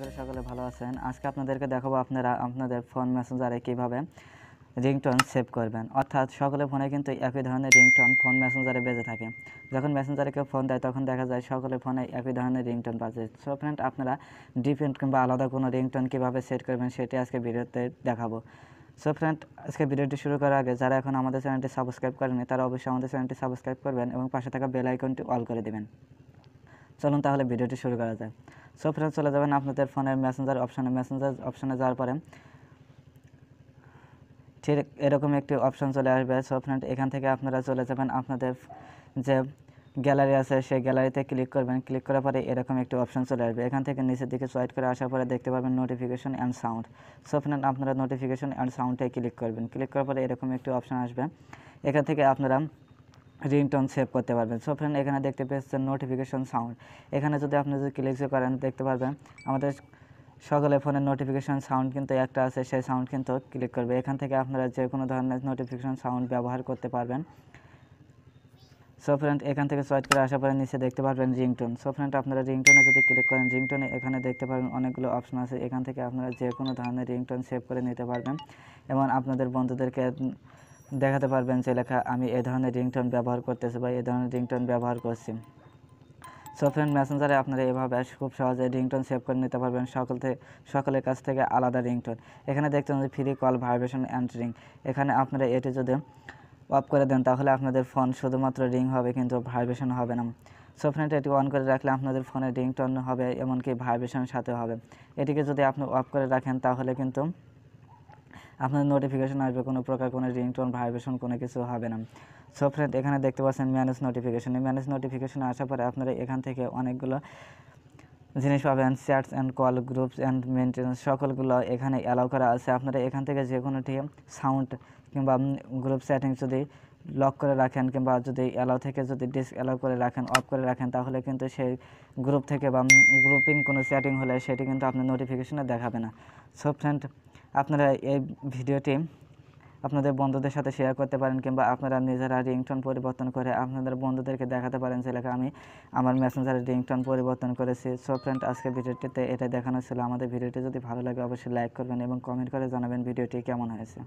করি সকলে ভালো আছেন। আজকে আপনাদেরকে দেখাবো আপনারা আপনাদের ফোন মেসেঞ্জারে কীভাবে রিংটোন সেভ করবেন। অর্থাৎ সকলের ফোনে কিন্তু একই ধরনের রিংটোন ফোন মেসেঞ্জারে বেজে থাকে। যখন মেসেঞ্জারে কেউ ফোন দেয় তখন দেখা যায় সকলের ফোনে একই ধরনের রিংটোন বাজে। সো ফ্রেন্ড, আপনারা ডিফারেন্ট কিংবা আলাদা কোনো রিংটোন কীভাবে সেট করবেন সেটি আজকে ভিডিওতে দেখাবো। সো ফ্রেন্ড, আজকে ভিডিওটি শুরু করার আগে যারা এখন আমাদের চ্যানেলটি সাবস্ক্রাইব করেনি তারা অবশ্যই আমাদের চ্যানেলটি সাবস্ক্রাইব করবেন এবং পাশে থাকা বেল আইকনটি অল করে দেবেন। চলুন তাহলে ভিডিওটি শুরু করা যায়। সো ফ্রেন্ড, চলে যাবেন আপনাদের ফোনের মেসেঞ্জার অপশানে যাওয়ার পরে ঠিক এরকম একটি অপশন চলে আসবে। সো ফ্রেন্ড, এখান থেকে আপনারা চলে যাবেন আপনাদের যে গ্যালারি আছে সেই গ্যালারিতে ক্লিক করবেন। ক্লিক করার পরে এরকম একটি অপশন চলে আসবে। এখান থেকে নিচের দিকে সোয়াইপ করে আসার পরে দেখতে পাবেন notification and sound. So friend, আপনারা নোটিফিকেশন অ্যান্ড সাউন্ডে ক্লিক করবেন। ক্লিক করার পরে এরকম একটি অপশন আসবে। এখান থেকে আপনারা রিংটোন সেভ করতে পারবেন। সো ফ্রেন্ড, এখানে দেখতে পেয়েছেন নোটিফিকেশন সাউন্ড। এখানে যদি আপনি ক্লিক করেন দেখতে পারবেন আমাদের সকলের ফোনের নোটিফিকেশন সাউন্ড কিন্তু একটা আছে, সেই সাউন্ড কিন্তু ক্লিক করবে। এখান থেকে আপনারা যে কোনো ধরনের নোটিফিকেশন সাউন্ড ব্যবহার করতে পারবেন। সো ফ্রেন্ড, এখান থেকে সোয়াইপ করে আসার পরে নিচে দেখতে পারবেন রিংটোন। সো ফ্রেন্ড, আপনারা রিংটোনে যদি ক্লিক করেন রিংটোনে এখানে দেখতে পারবেন অনেকগুলো অপশন আছে। এখান থেকে আপনারা যে কোনো ধরনের রিংটোন সেভ করে নিতে পারবেন এবং আপনাদের বন্ধুদেরকে দেখাতে পারবেন যে লেখা আমি এই ধরনের রিংটোন ব্যবহার করতেছি বা এই ধরনের রিংটোন ব্যবহার করছি। সো ফ্রেন্ড, মেসেঞ্জারে আপনারা এভাবে খুব সহজে রিংটোন সেভ করে নিতে পারবেন সকলের কাছ থেকে আলাদা রিংটোন। এখানে দেখতে পাচ্ছেন free call, vibration and ring. এখানে আপনারা এটি যদি অফ করে দেন তাহলে আপনাদের ফোন শুধুমাত্র রিং হবে কিন্তু ভাইব্রেশন হবে না। সো ফ্রেন্ড, এটি অন করে রাখলে আপনাদের ফোনে রিংটোন হবে এমনকি ভাইব্রেশনের সাথে হবে। এটিকে যদি আপনি অফ করে রাখেন তাহলে কিন্তু আপনার নোটিফিকেশন আসবে, কোনো প্রকার কোনো রিংটোন ভাইব্রেশন কোনো কিছু হবে না। সো ফ্রেন্ড, এখানে দেখতে পাচ্ছেন ম্যানেজ নোটিফিকেশন। এই ম্যানেজ নোটিফিকেশনে আসার পরে আপনারা এখান থেকে অনেকগুলো জিনিস পাবেন। Chats and call, groups and mentions সকলগুলো এখানে অ্যালাউ করা আছে। আপনারা এখান থেকে যে কোনোটি সাউন্ড কিংবা গ্রুপ সেটিং যদি লক করে রাখেন কিংবা যদি অ্যালাউ থেকে যদি অ্যালাউ করে রাখেন, অফ করে রাখেন তাহলে কিন্তু সেই গ্রুপ থেকে বা গ্রুপিং কোনো সেটিং হলে সেটি কিন্তু আপনার নোটিফিকেশনে দেখাবে না। সো ফ্রেন্ড, আপনারা এই ভিডিওটি আপনাদের বন্ধুদের সাথে শেয়ার করতে পারেন কিংবা আপনারা নিজেরা রিংটোন পরিবর্তন করে আপনাদের বন্ধুদেরকে দেখাতে পারেন যে লেখা আমি আমার মেসেঞ্জারের রিংটোন পরিবর্তন করেছি। সো ফ্রেন্ড, আজকের ভিডিওটিতে এটা দেখানো ছিল। আমাদের ভিডিওটি যদি ভালো লাগে অবশ্যই লাইক করবেন এবং কমেন্ট করে জানাবেন ভিডিওটি কেমন হয়েছে।